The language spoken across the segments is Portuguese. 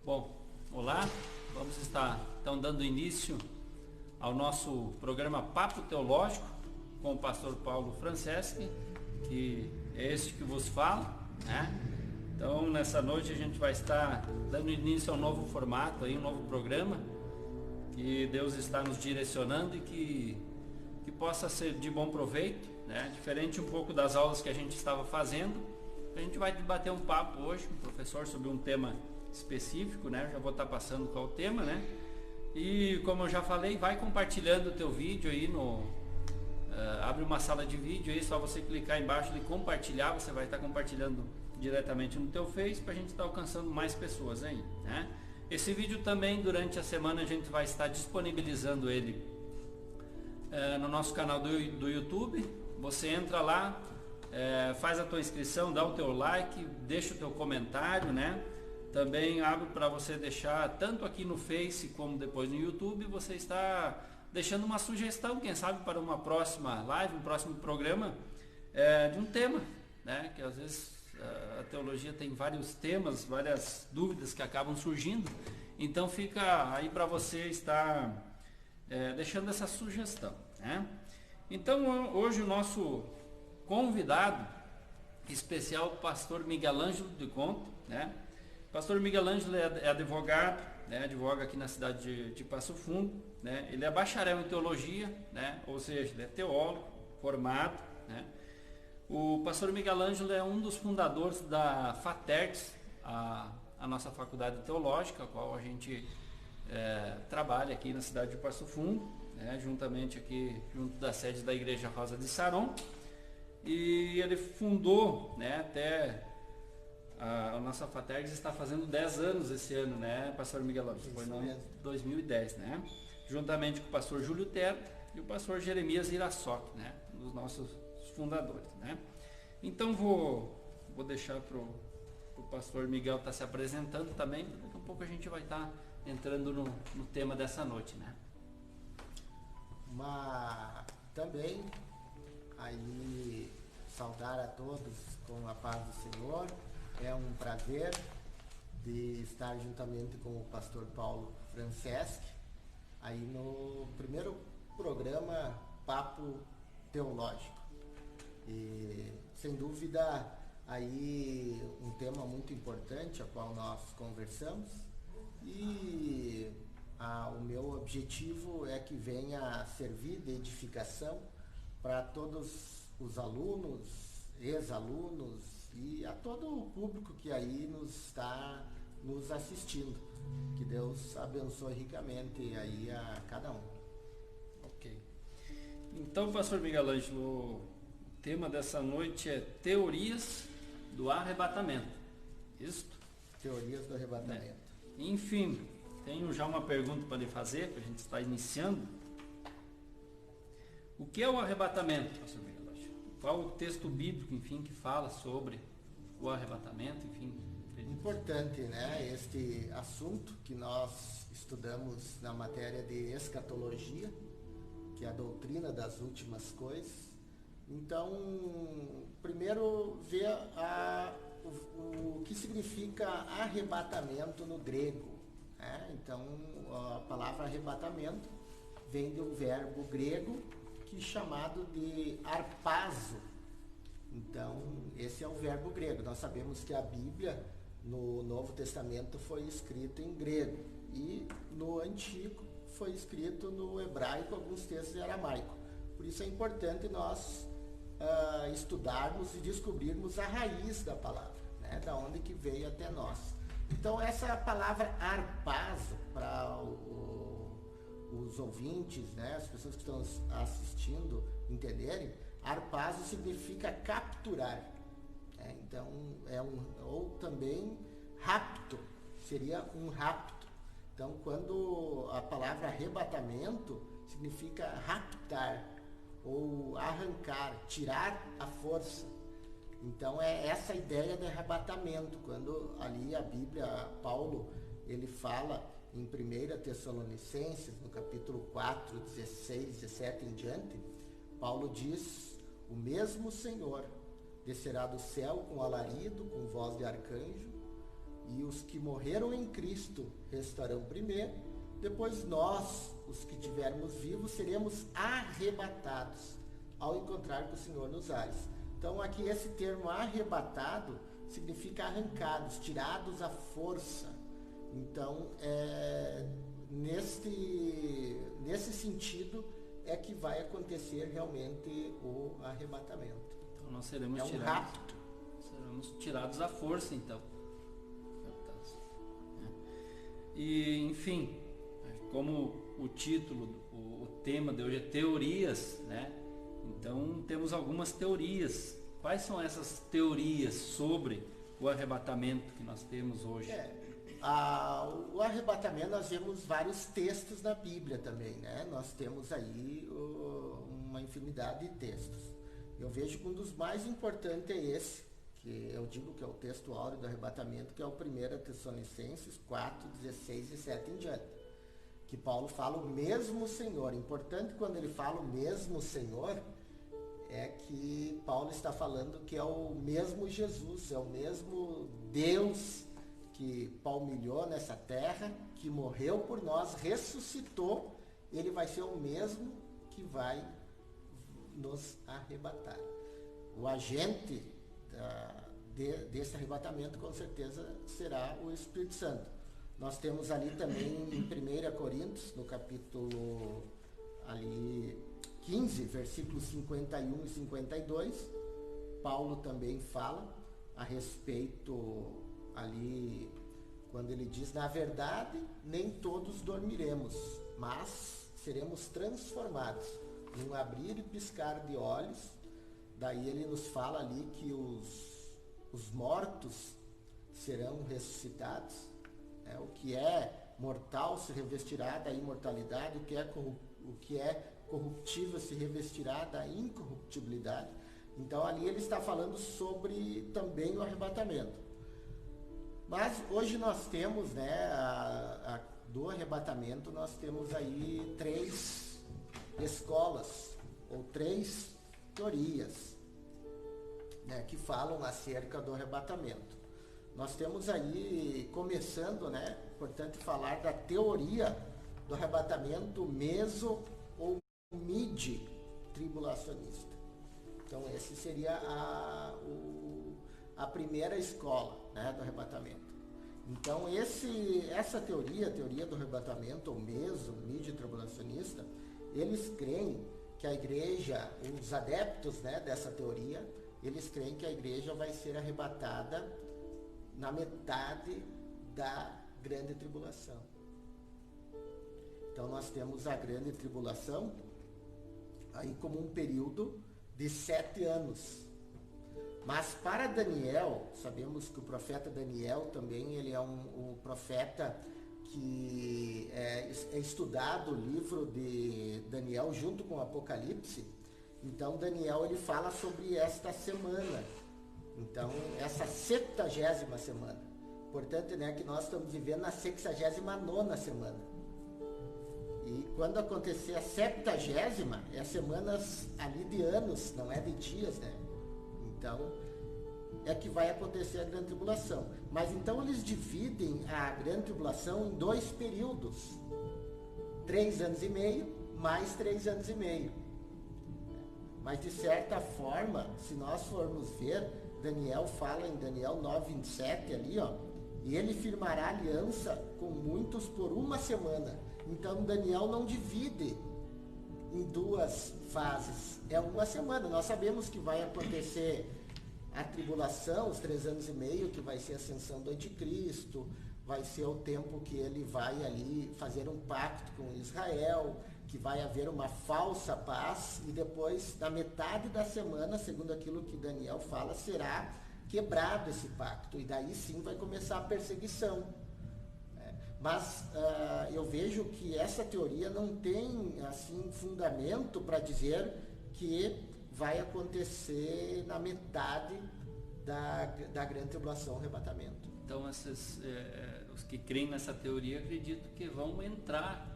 Bom, olá, vamos estar então dando início ao nosso programa Papo Teológico com o pastor Paulo Franceschi, que é este que vos fala, né? Então nessa noite a gente vai estar dando início a um novo formato, aí, um novo programa, que Deus está nos direcionando e que possa ser de bom proveito, né? Diferente um pouco das aulas que a gente estava fazendo. A gente vai debater um papo hoje com o professor sobre um tema específico, né? Eu já vou estar passando qual é o tema, né? E como eu já falei, vai compartilhando o teu vídeo aí abre uma sala de vídeo aí, só você clicar embaixo de compartilhar, você vai estar compartilhando diretamente no teu Face para a gente estar alcançando mais pessoas aí, né? Esse vídeo também durante a semana a gente vai estar disponibilizando ele no nosso canal do YouTube. Você entra lá, faz a tua inscrição, dá o teu like, deixa o teu comentário, né? Também abro para você deixar, tanto aqui no Face como depois no YouTube, você está deixando uma sugestão, quem sabe para uma próxima live, um próximo programa, de um tema, né? Que às vezes a teologia tem vários temas, várias dúvidas que acabam surgindo, então fica aí para você estar deixando essa sugestão, né? Então hoje o nosso convidado especial, o pastor Miguel Ângelo de Conto, né? Pastor Miguel Ângelo é advogado, né? Advoga aqui na cidade de Passo Fundo, né? Ele é bacharel em teologia, né? Ou seja, ele é teólogo, formado, né? O pastor Miguel Ângelo é um dos fundadores da FATERTS, a nossa faculdade teológica, a qual a gente trabalha aqui na cidade de Passo Fundo, né? Juntamente aqui, junto da sede da Igreja Rosa de Saron. E ele fundou, né, até a nossa FATERGS está fazendo 10 anos esse ano, né, pastor Miguel Ângelo? Foi em 2010, né? Juntamente com o pastor Júlio Terra e o pastor Jeremias Iraçoc, né? Um dos nossos fundadores, né? Então vou deixar para o pastor Miguel estar se apresentando também, daqui a pouco a gente vai estar entrando no tema dessa noite, né? Também aí saudar a todos com a paz do Senhor. É um prazer de estar juntamente com o pastor Paulo Franceschi aí no primeiro programa Papo Teológico. E sem dúvida aí um tema muito importante a qual nós conversamos, e o meu objetivo é que venha servir de edificação para todos os alunos, ex-alunos e a todo o público que aí está nos assistindo. Que Deus abençoe ricamente aí a cada um. Ok. Então, pastor Miguel Ângelo, o tema dessa noite é teorias do arrebatamento. Isto? Teorias do arrebatamento. Enfim, tenho já uma pergunta para lhe fazer, para a gente estar iniciando. O que é o arrebatamento, pastor Miguel Ângelo? Qual o texto bíblico, enfim, que fala sobre o arrebatamento, enfim? Importante, né? Este assunto que nós estudamos na matéria de escatologia, que é a doutrina das últimas coisas. Então, primeiro ver o que significa arrebatamento no grego, né? Então, a palavra arrebatamento vem de um verbo grego que é chamado de arpazo. Então, esse é o verbo grego. Nós sabemos que a Bíblia no Novo Testamento foi escrita em grego e no Antigo foi escrito no hebraico, alguns textos em aramaico. Por isso é importante nós estudarmos e descobrirmos a raiz da palavra, né? Da onde que veio até nós. Então, essa palavra arpazo, para os ouvintes, né, as pessoas que estão assistindo entenderem, arpazo significa capturar, né? Então ou também rapto, seria um rapto. Então, quando a palavra arrebatamento significa raptar ou arrancar, tirar a força. Então é essa ideia de arrebatamento, quando ali a Bíblia, Paulo, ele fala em 1 Tessalonicenses, no capítulo 4, 16, 17 em diante, Paulo diz: o mesmo Senhor descerá do céu com alarido, com voz de arcanjo, E os que morreram em Cristo restarão primeiro, depois nós, os que tivermos vivos, seremos arrebatados ao encontrar com o Senhor nos ares. Então aqui esse termo arrebatado significa arrancados, tirados à força. Então nesse sentido é que vai acontecer realmente o arrebatamento. Então nós seremos rapto. Seremos tirados à força, então. E, enfim, como o título, o tema de hoje é teorias, né? Então temos algumas teorias. Quais são essas teorias sobre o arrebatamento que nós temos hoje? O arrebatamento, nós vemos vários textos na Bíblia também, né? Nós temos aí uma infinidade de textos. Eu vejo que um dos mais importantes é esse, que eu digo que é o texto áureo do arrebatamento, que é o 1 Tessalonicenses 4, 16 e 7 em diante. Que Paulo fala o mesmo Senhor. Importante quando ele fala o mesmo Senhor, é que Paulo está falando que é o mesmo Jesus, é o mesmo Deus que palmilhou nessa terra, que morreu por nós, ressuscitou. Ele vai ser o mesmo que vai nos arrebatar. O agente desse arrebatamento com certeza será o Espírito Santo. Nós temos ali também em 1 Coríntios, no capítulo ali 15, versículos 51 e 52, Paulo também fala a respeito ali, quando ele diz: na verdade, nem todos dormiremos, mas seremos transformados num abrir e piscar de olhos. Daí ele nos fala ali que os mortos serão ressuscitados, né? O que é mortal se revestirá da imortalidade, o que é corruptível se revestirá da incorruptibilidade. Então ali ele está falando sobre também o arrebatamento. Mas hoje nós temos, né, do arrebatamento, nós temos aí 3 escolas, ou 3 teorias, né, que falam acerca do arrebatamento. Nós temos aí, começando, né, importante falar da teoria do arrebatamento meso ou mid-tribulacionista. Então esse seria a primeira escola, né, do arrebatamento. Então essa teoria, a teoria do arrebatamento, ou meso, mid-tribulacionista, eles creem que a igreja, os adeptos, né, dessa teoria, eles creem que a igreja vai ser arrebatada na metade da grande tribulação. Então nós temos a grande tribulação aí como um período de 7 anos. Mas para Daniel, sabemos que o profeta Daniel também, ele é um profeta que é estudado, o livro de Daniel junto com o Apocalipse. Então Daniel, ele fala sobre esta semana, então essa 70ª semana. Portanto, né, que nós estamos vivendo na 69ª semana. E quando acontecer a 70ª, é semanas ali de anos, não é de dias, né? Então, é que vai acontecer a grande tribulação. Mas então eles dividem a grande tribulação em 2 períodos. 3 anos e meio, mais 3 anos e meio. Mas de certa forma, se nós formos ver, Daniel fala em Daniel 9:27 ali, ó, e ele firmará aliança com muitos por 1 semana. Então Daniel não divide em 2 fases, é 1 semana. Nós sabemos que vai acontecer a tribulação, os 3 anos e meio, que vai ser a ascensão do anticristo, vai ser o tempo que ele vai ali fazer um pacto com Israel, que vai haver uma falsa paz, e depois, na metade da semana, segundo aquilo que Daniel fala, será quebrado esse pacto, e daí sim vai começar a perseguição. Mas eu vejo que essa teoria não tem assim fundamento para dizer que vai acontecer na metade da grande tribulação, arrebatamento. Então os que creem nessa teoria acreditam que vão entrar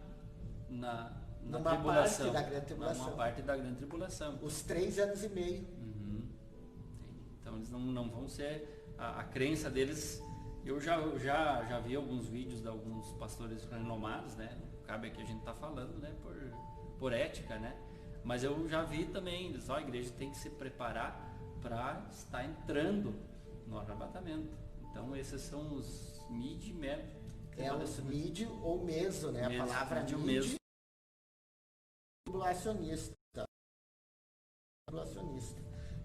na tribulação, parte da grande tribulação. Uma parte da grande tribulação. Os 3 anos e meio. Uhum. Então eles não vão ser, a crença deles Eu já vi alguns vídeos de alguns pastores renomados, né? Cabe aqui a gente tá falando, né? Por ética, né? Mas eu já vi também, só a igreja tem que se preparar para estar entrando no arrebatamento. Então esses são os mid e meso. Os mid ou meso, né? Meso, a palavra mid ou mid, meso. tribulacionista.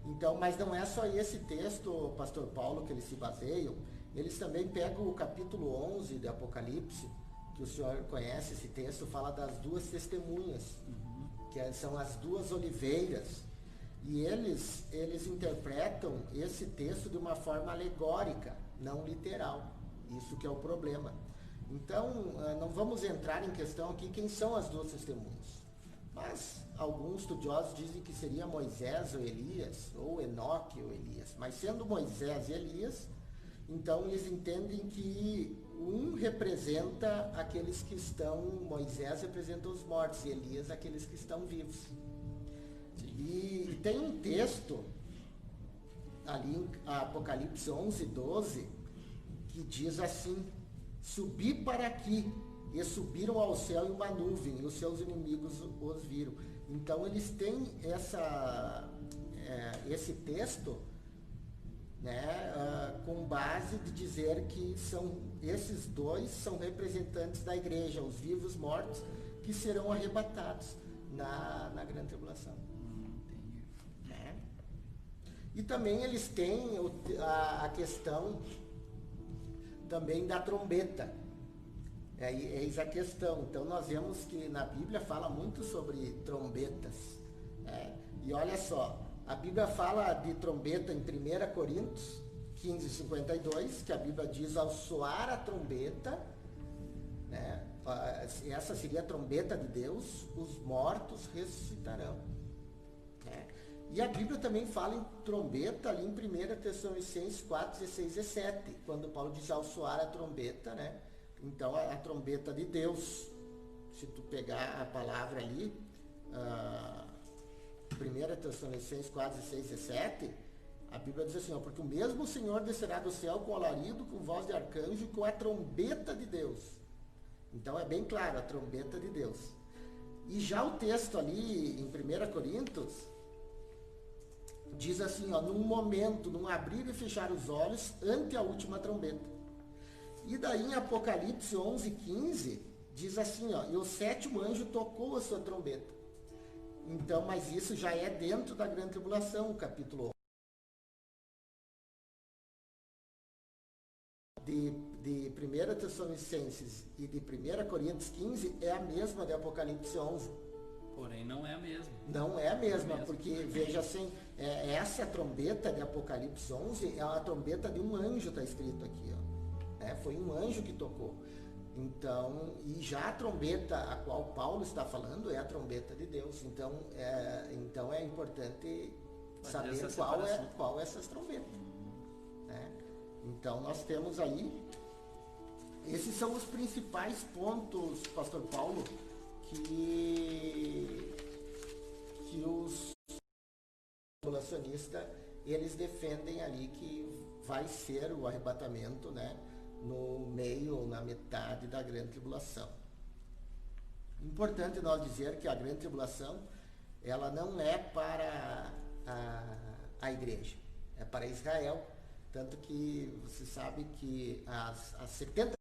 Então, mas não é só esse texto, pastor Paulo, que eles se baseiam. Eles também pegam o capítulo 11 de Apocalipse, que o senhor conhece esse texto, fala das duas testemunhas, que são as duas oliveiras. E eles interpretam esse texto de uma forma alegórica, não literal. Isso que é o problema. Então, não vamos entrar em questão aqui quem são as duas testemunhas. Mas alguns estudiosos dizem que seria Moisés ou Elias, ou Enoque ou Elias. Mas sendo Moisés e Elias, então eles entendem que um representa aqueles que estão, Moisés representa os mortos e Elias aqueles que estão vivos. E tem um texto ali em Apocalipse 11, 12, que diz assim: subi para aqui, e subiram ao céu em uma nuvem, e os seus inimigos os viram. Então eles têm esse texto, né, com base de dizer que esses dois são representantes da igreja, os vivos mortos, que serão arrebatados na grande tribulação. Né? E também eles têm a questão também da trombeta. Eis a questão. Então nós vemos que na Bíblia fala muito sobre trombetas. E olha só, a Bíblia fala de trombeta em 1 Coríntios 15, 52, que a Bíblia diz: ao soar a trombeta, né, essa seria a trombeta de Deus, os mortos ressuscitarão. Né? E a Bíblia também fala em trombeta ali em 1 Tessalonicenses 4, 16 e 17, quando Paulo diz ao soar a trombeta, né? Então a trombeta de Deus, se tu pegar a palavra ali, 1 Tessalonicenses 4, 16 e 17, a Bíblia diz assim, porque o mesmo Senhor descerá do céu com alarido, com voz de arcanjo e com a trombeta de Deus. Então é bem claro, a trombeta de Deus. E já o texto ali em 1 Coríntios diz assim, num momento, num abrir e fechar os olhos ante a última trombeta. E daí em Apocalipse 11, 15, diz assim, e o sétimo anjo tocou a sua trombeta. Então, mas isso já é dentro da grande tribulação, o capítulo 11. De 1 Tessalonicenses e de 1 Coríntios 15 é a mesma de Apocalipse 11. Porém, não é a mesma. Não é a mesma, porque, veja assim, essa trombeta de Apocalipse 11 é uma trombeta de um anjo, está escrito aqui, foi um anjo que tocou. Então, e já a trombeta a qual Paulo está falando é a trombeta de Deus. Então é importante saber qual é essas trombetas. Né? Então nós temos aí, esses são os principais pontos, pastor Paulo, que os tribulacionistas eles defendem ali que vai ser o arrebatamento, né, no meio ou na metade da grande tribulação. Importante nós dizer que a grande tribulação ela não é para a igreja, é para Israel, tanto que você sabe que as 70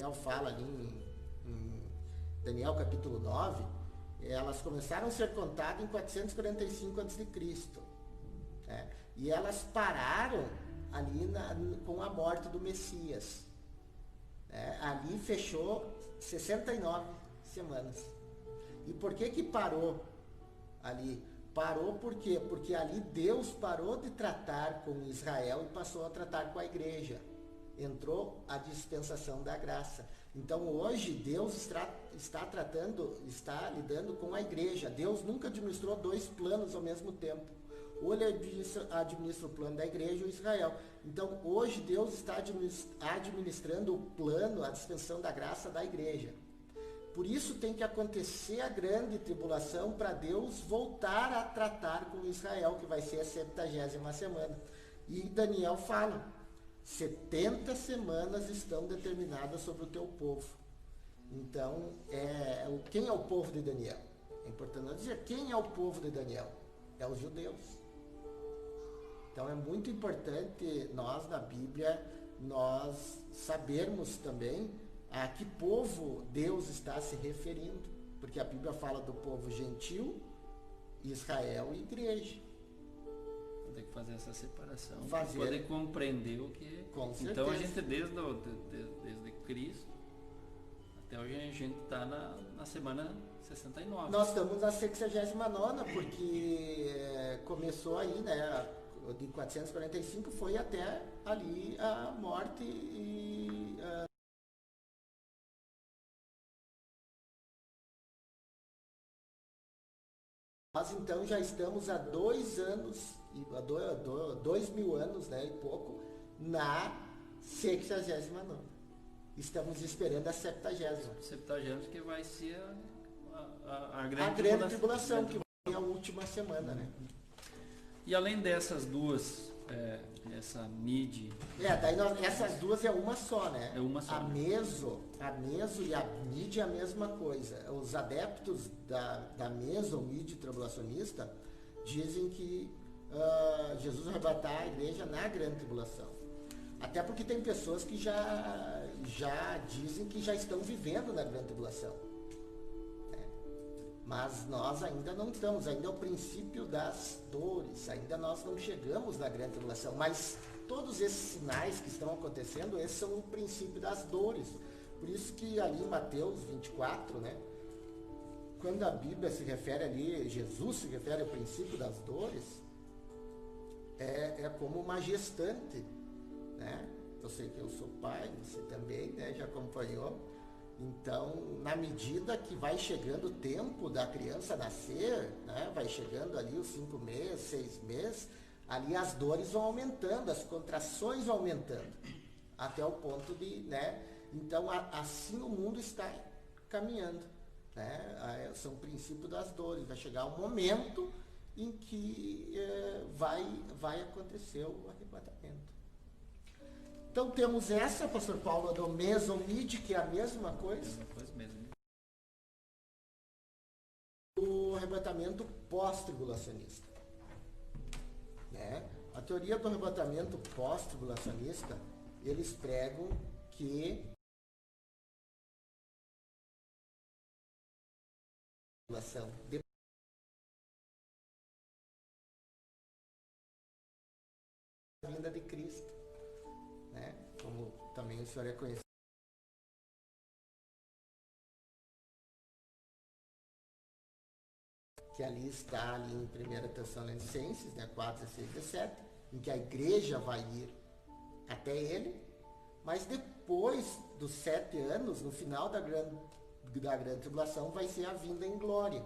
Daniel fala ali em Daniel capítulo 9, elas começaram a ser contadas em 445 a.C. Né? E elas pararam ali com a morte do Messias. Ali fechou 69 semanas. E por que parou ali? Parou por quê? Porque ali Deus parou de tratar com Israel e passou a tratar com a igreja. Entrou a dispensação da graça. Então hoje Deus está lidando com a igreja. Deus nunca administrou dois planos ao mesmo tempo. Ou ele administra o plano da igreja ou Israel. Então hoje Deus está administrando o plano, a dispensação da graça da igreja. Por isso tem que acontecer a grande tribulação para Deus voltar a tratar com Israel, que vai ser a 70ª semana. E Daniel fala, 70 semanas estão determinadas sobre o teu povo. Então, quem é o povo de Daniel? É importante nós dizer, quem é o povo de Daniel? É os judeus. Então é muito importante nós, na Bíblia, nós sabermos também a que povo Deus está se referindo. Porque a Bíblia fala do povo gentil, Israel e igreja. Tem que fazer essa separação para poder compreender o que... Com certeza. Então a gente, desde Cristo, até hoje a gente está na semana 69. Nós estamos na 69ª, porque começou aí, né? De 445 foi até ali a morte e... Nós então já estamos há 2 anos, 2000 anos, né, e pouco, na 69ª. Estamos esperando a 70ª. 70ª que vai ser a grande tribulação, que vai ser a última semana, né? E além dessas duas, essa MID... daí essas duas é uma só, né? É uma só. A Meso e a MID é a mesma coisa. Os adeptos da Meso, ou MID tribulacionista, dizem que Jesus vai arrebatar a igreja na grande tribulação. Até porque tem pessoas que já dizem que já estão vivendo na grande tribulação. Mas nós ainda não estamos, ainda é o princípio das dores, ainda nós não chegamos na grande tribulação, mas todos esses sinais que estão acontecendo, esses são o princípio das dores. Por isso que ali em Mateus 24, né, quando a Bíblia se refere ali, Jesus se refere ao princípio das dores, é como uma gestante, né? Eu sei que eu sou pai, você também, né, já acompanhou. Então, na medida que vai chegando o tempo da criança nascer, né, vai chegando ali os 5 meses, 6 meses, ali as dores vão aumentando, as contrações vão aumentando, até o ponto de, né, então assim o mundo está caminhando, né, são princípios das dores, vai chegar um momento em que vai acontecer o arrebatamento. Então temos essa, pastor Paulo, do Mesomid, que é a mesma coisa. Mesmo. O arrebatamento pós-tribulacionista. Né? A teoria do arrebatamento pós-tribulacionista, eles pregam que a vinda de Cristo. Né? Como também o senhor é conhecido. Que ali está ali em 1 Tessalonicenses, né, 4, 16, 17, em que a igreja vai ir até ele, mas depois dos 7 anos, no final da grande tribulação, vai ser a vinda em glória,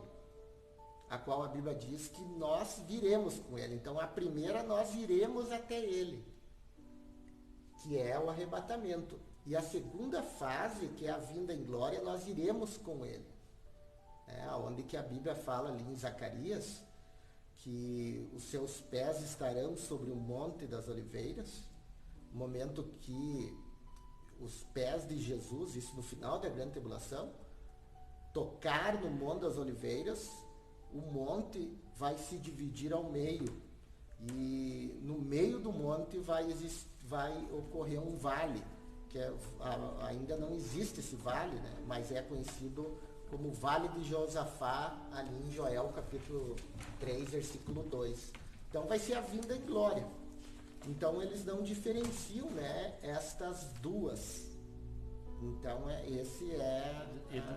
a qual a Bíblia diz que nós viremos com ele. Então a primeira nós iremos até ele, que é o arrebatamento. E a segunda fase, que é a vinda em glória, nós iremos com ele. Onde que a Bíblia fala ali em Zacarias, que os seus pés estarão sobre o Monte das Oliveiras, momento que os pés de Jesus, isso no final da grande tribulação, tocar no Monte das Oliveiras, o monte vai se dividir ao meio, e no meio do monte vai ocorrer um vale, que ainda não existe esse vale, né? Mas é conhecido como Vale de Josafá, ali em Joel capítulo 3, versículo 2. Então vai ser a vinda em glória. Então eles não diferenciam, né, estas duas. Então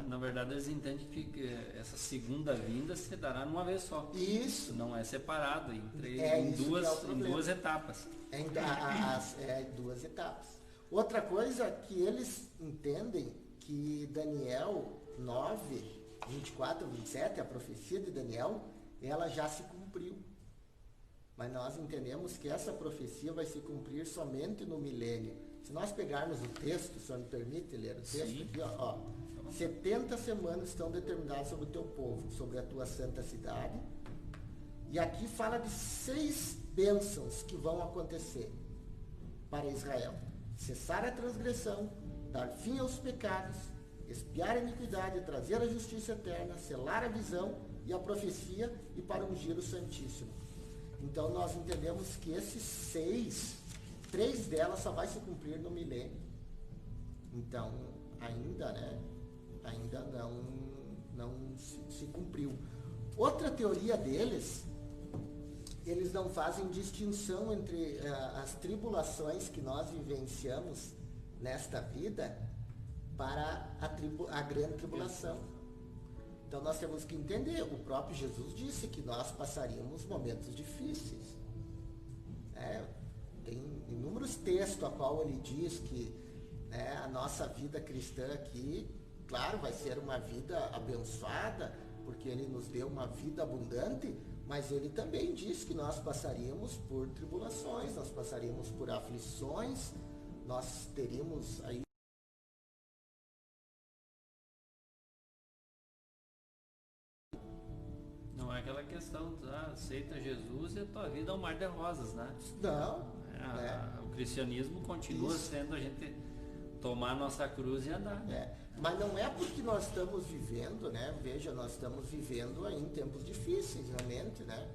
na verdade eles entendem que essa segunda vinda se dará numa vez só. Isso. Não é separado em duas etapas. Em duas etapas. Outra coisa que eles entendem que Daniel 9, 24, 27, a profecia de Daniel, ela já se cumpriu. Mas nós entendemos que essa profecia vai se cumprir somente no milênio. Se nós pegarmos o texto, o senhor me permite ler o texto? Sim. Aqui, ó, 70 semanas estão determinadas sobre o teu povo, sobre a tua santa cidade. E aqui fala de 6 bênçãos que vão acontecer. para Israel: cessar a transgressão, dar fim aos pecados, expiar a iniquidade, trazer a justiça eterna, selar a visão e a profecia, e para ungir o Santíssimo. Então nós entendemos que esses 6, 3 delas só vai se cumprir no milênio. Então ainda, né, ainda não se cumpriu. Outra teoria deles, eles não fazem distinção entre as tribulações que nós vivenciamos nesta vida para a grande tribulação. Então nós temos que entender, o próprio Jesus disse que nós passaríamos momentos difíceis. Tem inúmeros textos a qual ele diz que, né, a nossa vida cristã aqui, claro, vai ser uma vida abençoada, porque ele nos deu uma vida abundante, mas ele também diz que nós passaríamos por tribulações, nós passaríamos por aflições, nós teríamos aí Não é aquela questão, aceita Jesus e a tua vida é um mar de rosas, né? não, O cristianismo continua sendo a gente tomar nossa cruz e andar. Mas não é porque nós estamos vivendo, né? Veja, nós estamos vivendo aí em tempos difíceis, realmente, né?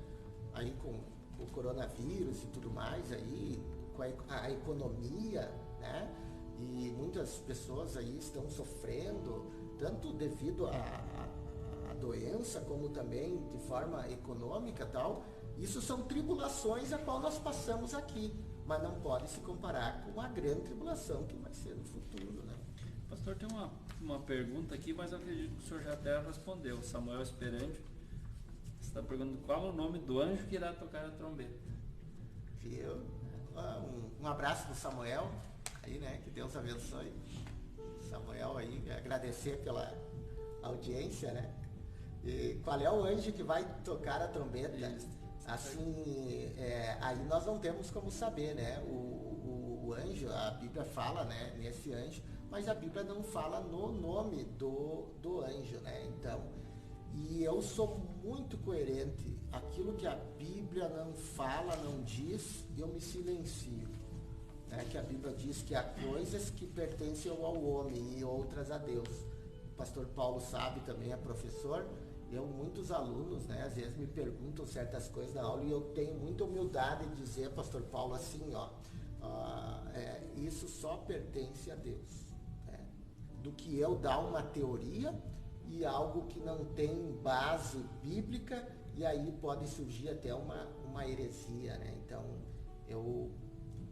Aí com o coronavírus e tudo mais, aí com a economia, né? E muitas pessoas aí estão sofrendo, tanto devido à doença, como também de forma econômica e tal. Isso são tribulações a qual nós passamos aqui, mas não pode se comparar com a grande tribulação que vai ser no futuro, né? Pastor, tem uma pergunta aqui, mas eu acredito que o senhor já até respondeu. Samuel Esperante está perguntando qual é o nome do anjo que irá tocar a trombeta. Viu? Um abraço do Samuel aí, né? Que Deus abençoe. Samuel aí, agradecer pela audiência, né? E qual é o anjo que vai tocar a trombeta? Assim, aí nós não temos como saber, né? O anjo, a Bíblia fala, né, nesse anjo, mas a Bíblia não fala no nome do anjo, né? Então, e eu sou muito coerente. Aquilo que a Bíblia não fala, não diz, eu me silencio. Né? Que a Bíblia diz que há coisas que pertencem ao homem e outras a Deus. O pastor Paulo sabe, também é professor. Muitos alunos, né, às vezes me perguntam certas coisas na aula e eu tenho muita humildade de dizer, pastor Paulo, assim, isso só pertence a Deus. Né? Do que eu dar uma teoria e algo que não tem base bíblica, e aí pode surgir até uma heresia, né? Então, eu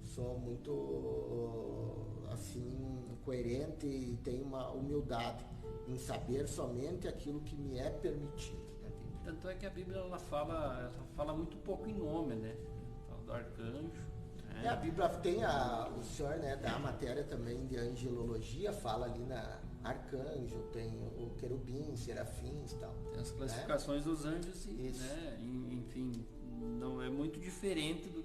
sou muito, assim, coerente e tenho uma humildade em saber somente aquilo que me é permitido. Né? Tanto é que a Bíblia ela fala muito pouco em nome, né? Fala do arcanjo. Né? A Bíblia tem o senhor, né, da matéria também de angelologia, fala ali na arcanjo, tem o querubim, serafins e tal. Tem as classificações, né, dos anjos, né? Enfim, não é muito diferente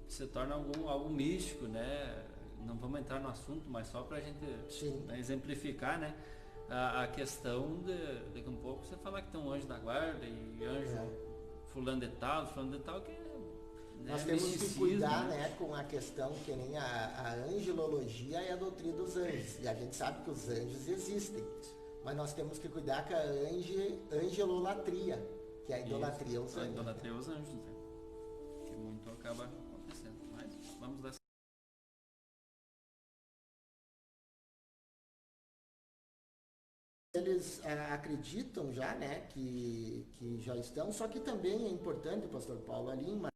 se torna algo místico, né? Não vamos entrar no assunto, mas só para a gente, né, exemplificar, né, a questão de daqui a um pouco você falar que tem um anjo da guarda e anjo fulano de tal, que né, nós temos que cuidar, né, com a questão que nem a angelologia é a doutrina dos anjos, e a gente sabe que os anjos existem, mas nós temos que cuidar com a angelolatria, que é a idolatria aos anjos. A idolatria aos anjos, né? Que muito acaba acontecendo, mas vamos dar. Eles acreditam já, né, que já estão, só que também é importante, pastor Paulo, ali em nós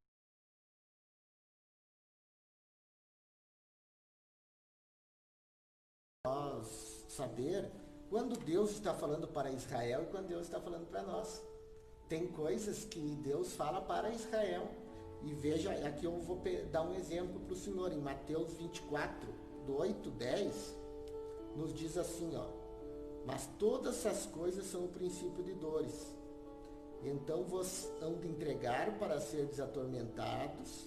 saber quando Deus está falando para Israel e quando Deus está falando para nós. Tem coisas que Deus fala para Israel. E veja, aqui eu vou dar um exemplo para o senhor, em Mateus 24, do 8, 10, nos diz assim, mas todas essas coisas são o princípio de dores. Então vos hão de entregar para seres atormentados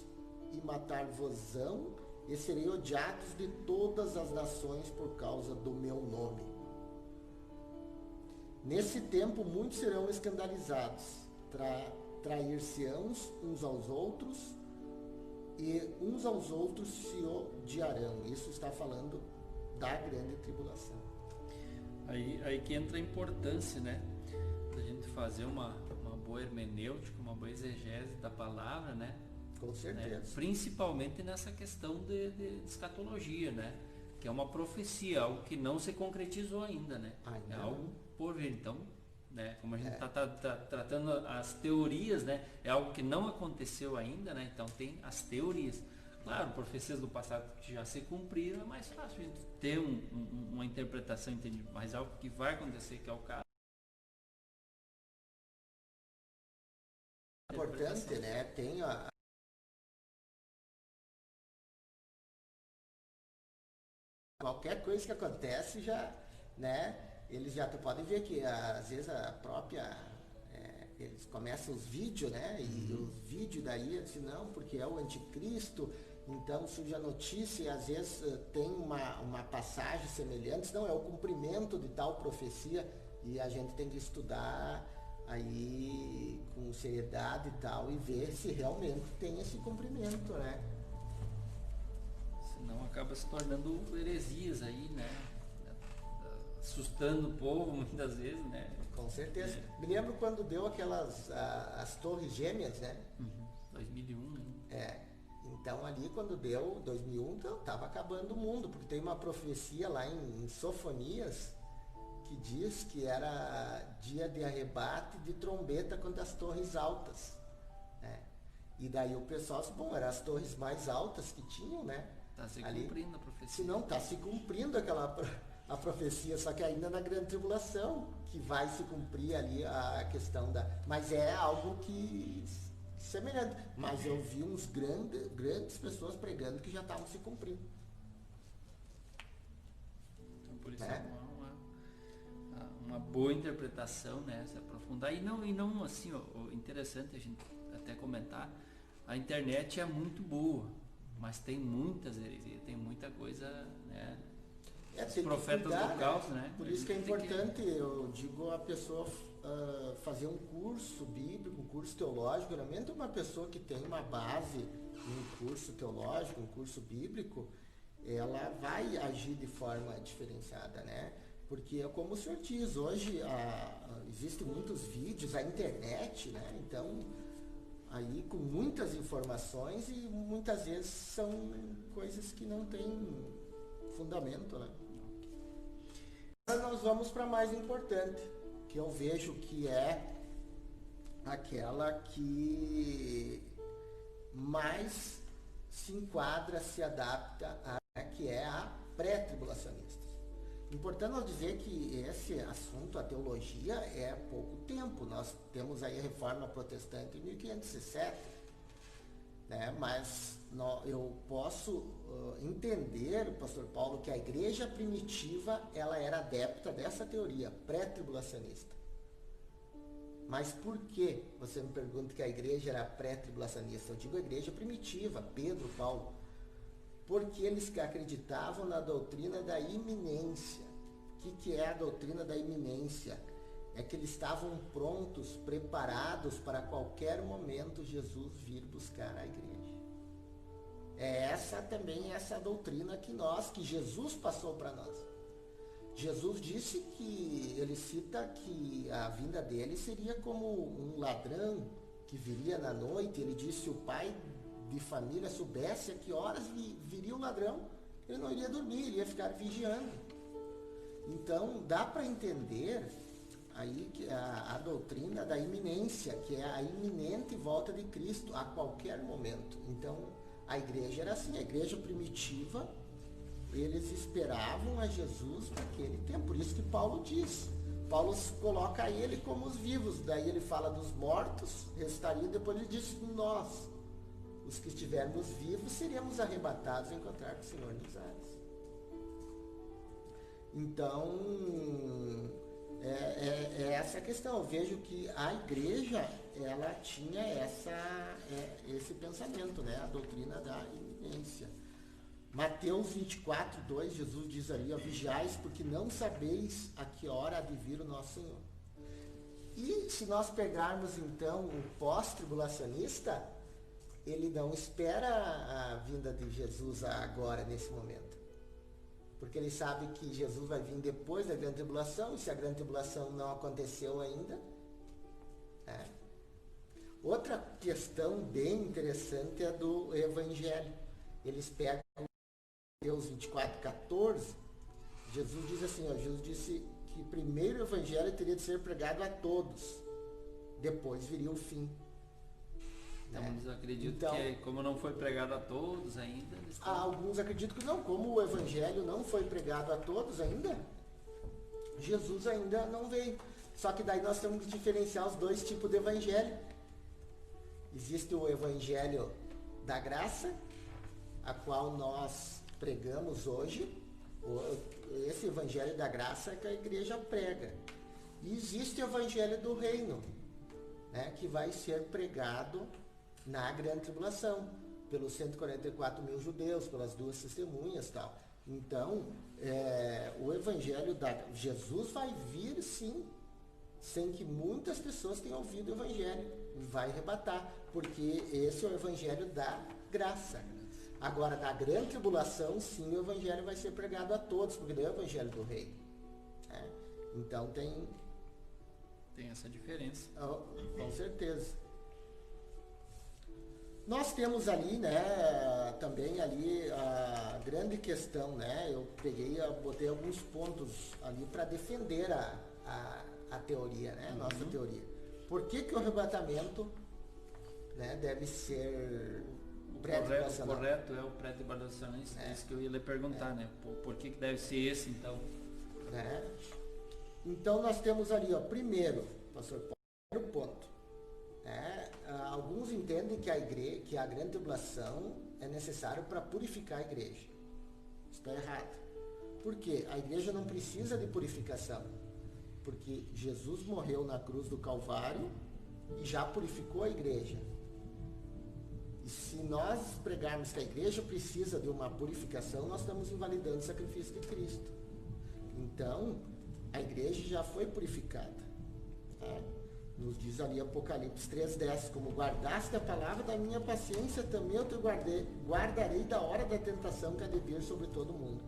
e matar-vos-ão, e serei odiados de todas as nações por causa do meu nome. Nesse tempo muitos serão escandalizados, trair-se-ão uns aos outros, e uns aos outros se odiarão. Isso está falando da grande tribulação. Aí que entra a importância, né, da gente fazer uma boa hermenêutica, uma boa exegese da palavra, né? Com certeza. Né? Principalmente nessa questão de escatologia, né? Que é uma profecia, algo que não se concretizou ainda, né? É algo por vir. Então, né, como a gente está tratando as teorias, né, é algo que não aconteceu ainda, né? Então tem as teorias. Claro, profecias do passado que já se cumpriram, é mais fácil a gente ter uma interpretação entendida, mas algo que vai acontecer, que é o caso. Importante, né? Tem qualquer coisa que acontece já, né? Eles já podem ver que às vezes a própria eles começam os vídeos, né? E os vídeos daí assim, não, porque é o anticristo, então surge a notícia e às vezes tem uma passagem semelhante, não, é o cumprimento de tal profecia e a gente tem que estudar aí com seriedade e tal e ver se realmente tem esse cumprimento, né? Senão acaba se tornando heresias aí, né? Assustando o povo muitas vezes, né? Com certeza. Me lembro quando deu aquelas as torres gêmeas, né? 2001, né? Então ali quando deu 2001, então estava acabando o mundo, porque tem uma profecia lá em Sofonias que diz que era dia de arrebate de trombeta contra as torres altas, né? E daí o pessoal disse, bom, eram as torres mais altas que tinham, né? Está se cumprindo a profecia. Se não, está se cumprindo a profecia, só que ainda na grande tribulação, que vai se cumprir ali a questão da... Mas é algo que semelhante. Mas eu vi uns grandes pessoas pregando que já estavam se cumprindo. Então por isso uma boa interpretação, né? Se aprofundar. E não assim, interessante a gente até comentar, a internet é muito boa, mas tem muitas heresias, tem muita coisa, né? Os profetas cuidar, do caos, né? Por isso que é importante, eu digo, a pessoa fazer um curso bíblico, um curso teológico. Geralmente uma pessoa que tem uma base em um curso teológico, um curso bíblico, ela vai agir de forma diferenciada, né? Porque é como o senhor diz, hoje existem muitos vídeos, a internet, né? Então, aí com muitas informações e muitas vezes são coisas que não têm fundamento, né? Agora nós vamos para a mais importante, que eu vejo que é aquela que mais se enquadra, se adapta que é a pré-tribulacionista. Importante nós dizer que esse assunto, a teologia, é pouco tempo. Nós temos aí a Reforma Protestante em 1507, né? Mas eu posso entender, pastor Paulo, que a igreja primitiva ela era adepta dessa teoria pré-tribulacionista. Mas por que você me pergunta que a igreja era pré-tribulacionista? Eu digo a igreja primitiva, Pedro, Paulo. Porque eles acreditavam na doutrina da iminência. O que é a doutrina da iminência? É que eles estavam prontos, preparados para qualquer momento Jesus vir buscar a igreja. É essa também essa doutrina que Jesus passou para nós. Jesus disse que, ele cita que a vinda dele seria como um ladrão que viria na noite. Ele disse, se o pai de família soubesse a que horas viria o ladrão, ele não iria dormir, ele ia ficar vigiando. Então, dá para entender aí que a doutrina da iminência, que é a iminente volta de Cristo a qualquer momento. Então, a igreja era assim, a igreja primitiva, eles esperavam a Jesus naquele tempo. Por isso que Paulo diz, Paulo coloca ele como os vivos, daí ele fala dos mortos, restariam, depois ele diz, nós, os que estivermos vivos, seríamos arrebatados e encontrar com o Senhor nos ares. Então, é essa a questão. Eu vejo que a igreja, ela tinha esse pensamento, né? A doutrina da iminência. Mateus 24, 2, Jesus diz ali, vigiais porque não sabeis a que hora há de vir o nosso Senhor. E se nós pegarmos então o pós-tribulacionista, ele não espera a vinda de Jesus agora, nesse momento. Porque ele sabe que Jesus vai vir depois da grande tribulação, e se a grande tribulação não aconteceu ainda. Outra questão bem interessante é do Evangelho. Eles pegam Mateus 24:14, Jesus diz assim, Jesus disse que primeiro o Evangelho teria de ser pregado a todos, depois viria o fim. Então, eles acreditam que como não foi pregado a todos ainda... Alguns acreditam que não, como o Evangelho não foi pregado a todos ainda, Jesus ainda não veio. Só que daí nós temos que diferenciar os dois tipos de Evangelho. Existe o Evangelho da graça, a qual nós pregamos hoje. Esse Evangelho da graça é que a igreja prega. E existe o Evangelho do reino, né, que vai ser pregado na grande tribulação, pelos 144 mil judeus, pelas 2 testemunhas e tal. Então, o Evangelho Jesus vai vir, sim, sem que muitas pessoas tenham ouvido o Evangelho. Vai arrebatar, porque esse é o Evangelho da graça. Agora, na grande tribulação, sim, o Evangelho vai ser pregado a todos, porque ele é o Evangelho do Rei. Então, tem essa diferença. Com certeza. Nós temos ali, né, também ali a grande questão, né, eu botei alguns pontos ali para defender a teoria, né, nossa teoria. Por que o arrebatamento, né, deve ser pré-tribulacional? O correto é o pré-tribulacional, isso que eu ia lhe perguntar, né, por que deve ser esse, então? Então nós temos ali, primeiro, pastor Paulo, primeiro ponto. Alguns entendem que a grande tribulação é necessário para purificar a igreja. Isso está errado. Por quê? A igreja não precisa de purificação. Porque Jesus morreu na cruz do Calvário e já purificou a igreja. E se nós pregarmos que a igreja precisa de uma purificação, nós estamos invalidando o sacrifício de Cristo. Então, a igreja já foi purificada. Nos diz ali Apocalipse 3:10, como guardaste a palavra da minha paciência, também eu te guardarei da hora da tentação que há de vir sobre todo mundo,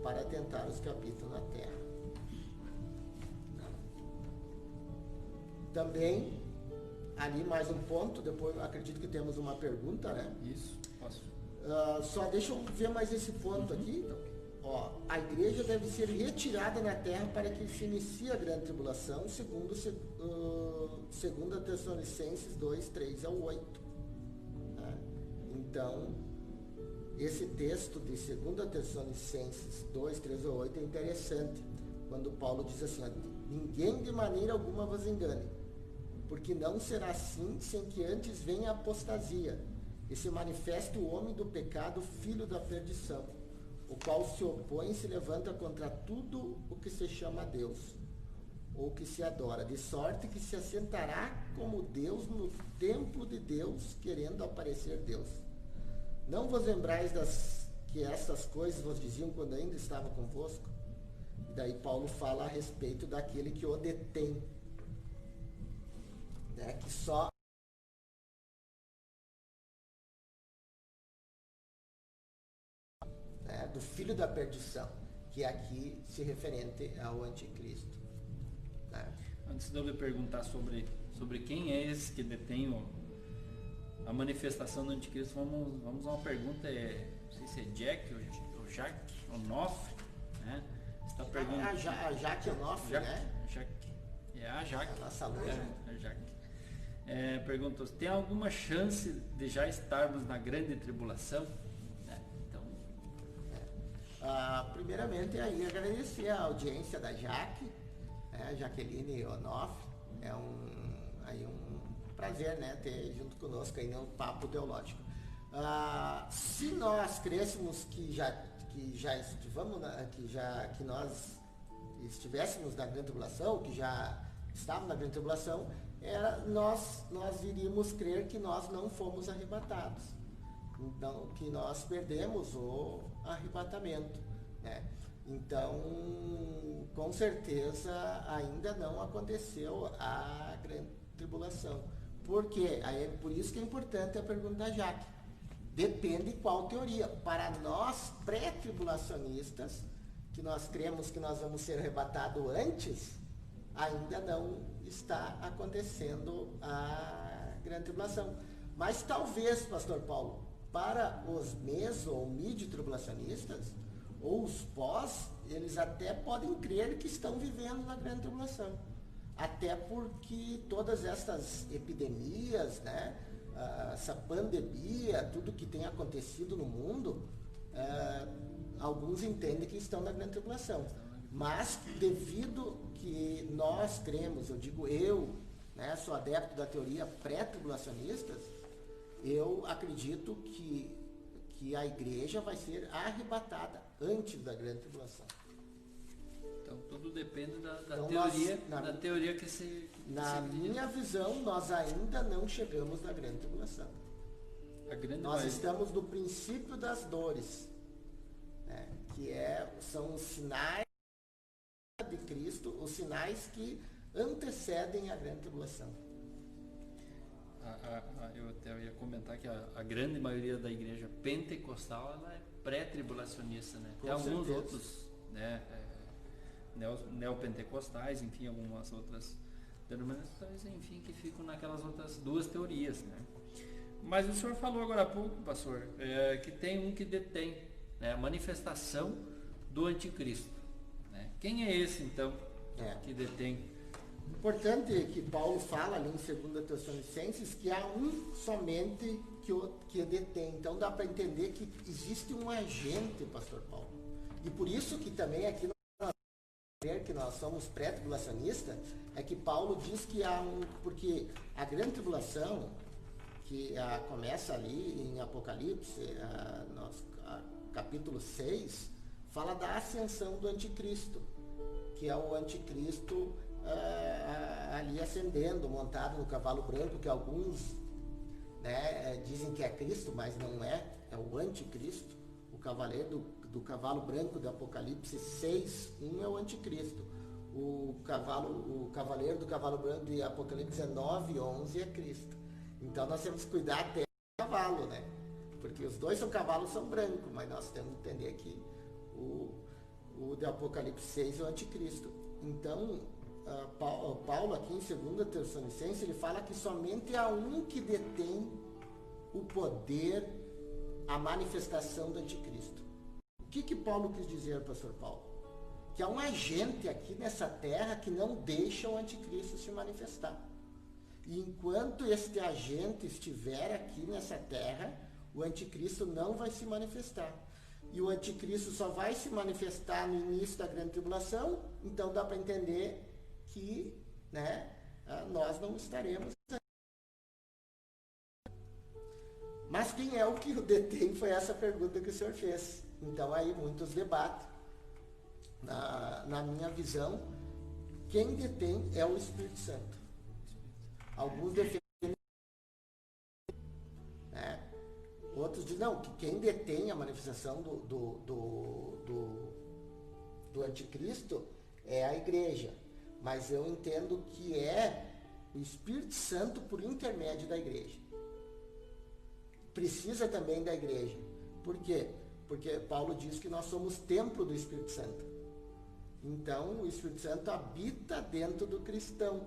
para tentar os que habitam na terra. Também, ali mais um ponto, depois acredito que temos uma pergunta, né? Isso, posso. Só deixa eu ver mais esse ponto aqui. A igreja deve ser retirada na terra para que se inicie a grande tribulação, segundo 2 Tessalonicenses 2:3-8. Então, esse texto de 2 Tessalonicenses 2:3-8 é interessante, quando Paulo diz assim, ninguém de maneira alguma vos engane, porque não será assim sem que antes venha a apostasia, e se manifeste o homem do pecado, filho da perdição, o qual se opõe e se levanta contra tudo o que se chama Deus, ou que se adora, de sorte que se assentará como Deus no templo de Deus, querendo aparecer Deus. Não vos lembrais que essas coisas vos diziam quando ainda estava convosco? E daí Paulo fala a respeito daquele que o detém, né, que só do filho da perdição, que aqui se referente ao anticristo. Antes de eu lhe perguntar sobre quem é esse que detém a manifestação do anticristo, vamos a uma pergunta, não sei se é Jack ou Jack Onofre, né? Está perguntando. A Jack Onofre, né? Jack. É a Jack. A nossa aluna. É a Jack. Perguntou, tem alguma chance de já estarmos na grande tribulação? Primeiramente, aí agradecer a audiência da Jaque, Jaqueline Onofre. É um prazer, né, ter junto conosco aí no Papo Teológico. Se nós crêssemos que nós estivéssemos na grande tribulação, que já estávamos na grande tribulação, nós iríamos crer que nós não fomos arrebatados. Então, que nós perdemos o arrebatamento, né? Então, com certeza, ainda não aconteceu a grande tribulação. Porque aí, por isso que é importante a pergunta da Jaque. Depende qual teoria. Para nós pré-tribulacionistas, que nós cremos que nós vamos ser arrebatados antes, ainda não está acontecendo a grande tribulação. Mas talvez, pastor Paulo, para os meso ou mid-tribulacionistas, ou os pós, eles até podem crer que estão vivendo na grande tribulação. Até porque todas essas epidemias, né, essa pandemia, tudo que tem acontecido no mundo, alguns entendem que estão na grande tribulação. Mas devido que nós cremos, eu digo eu, né, sou adepto da teoria pré-tribulacionistas, eu acredito que a igreja vai ser arrebatada antes da grande tribulação. Então tudo depende da Então, teoria, nós, da teoria que se... Na minha visão, nós ainda não chegamos na grande tribulação. Nós estamos no princípio das dores, né, que são os sinais de Cristo, os sinais que antecedem a grande tribulação. Eu até ia comentar que a grande maioria da igreja pentecostal ela é pré-tribulacionista, né? Tem alguns outros, né, neopentecostais, enfim, algumas outras denominações, enfim, que ficam naquelas outras duas teorias, né? Mas o senhor falou agora há pouco, pastor, que tem um que detém, né, a manifestação do anticristo, né? Quem é esse, então, que detém? Importante que Paulo fala ali em 2 Tessalonicenses que há um somente que detém. Então dá para entender que existe um agente, pastor Paulo. E por isso que também aqui que nós somos pré-tribulacionistas, é que Paulo diz que há porque a grande tribulação, que começa ali em Apocalipse, capítulo 6, fala da ascensão do anticristo, que é o anticristo ali ascendendo, montado no cavalo branco, que alguns, né, dizem que é Cristo, mas não é o anticristo. O cavaleiro do cavalo branco de Apocalipse 6:1 é o anticristo. O cavaleiro do cavalo branco de Apocalipse 9:11 é Cristo. Então nós temos que cuidar até do cavalo, né? Porque os dois cavalos são brancos, mas nós temos que entender que o de Apocalipse 6 é o anticristo. Então, Paulo aqui em 2 Tessalonicenses, ele fala que somente há um que detém o poder, a manifestação do anticristo. O que Paulo quis dizer, pastor Paulo? Que há um agente aqui nessa terra que não deixa o anticristo se manifestar. E enquanto este agente estiver aqui nessa terra, o anticristo não vai se manifestar. E o anticristo só vai se manifestar no início da grande tribulação, então dá para entender que, né, nós não estaremos. Mas quem é o que o detém? Foi essa pergunta que o senhor fez. Então aí muitos debatem. Na minha visão, quem detém é o Espírito Santo. Alguns defendem, né? Outros dizem, não, que quem detém a manifestação do anticristo é a igreja. Mas eu entendo que é o Espírito Santo por intermédio da igreja. Precisa também da igreja. Por quê? Porque Paulo diz que nós somos templo do Espírito Santo. Então, o Espírito Santo habita dentro do cristão,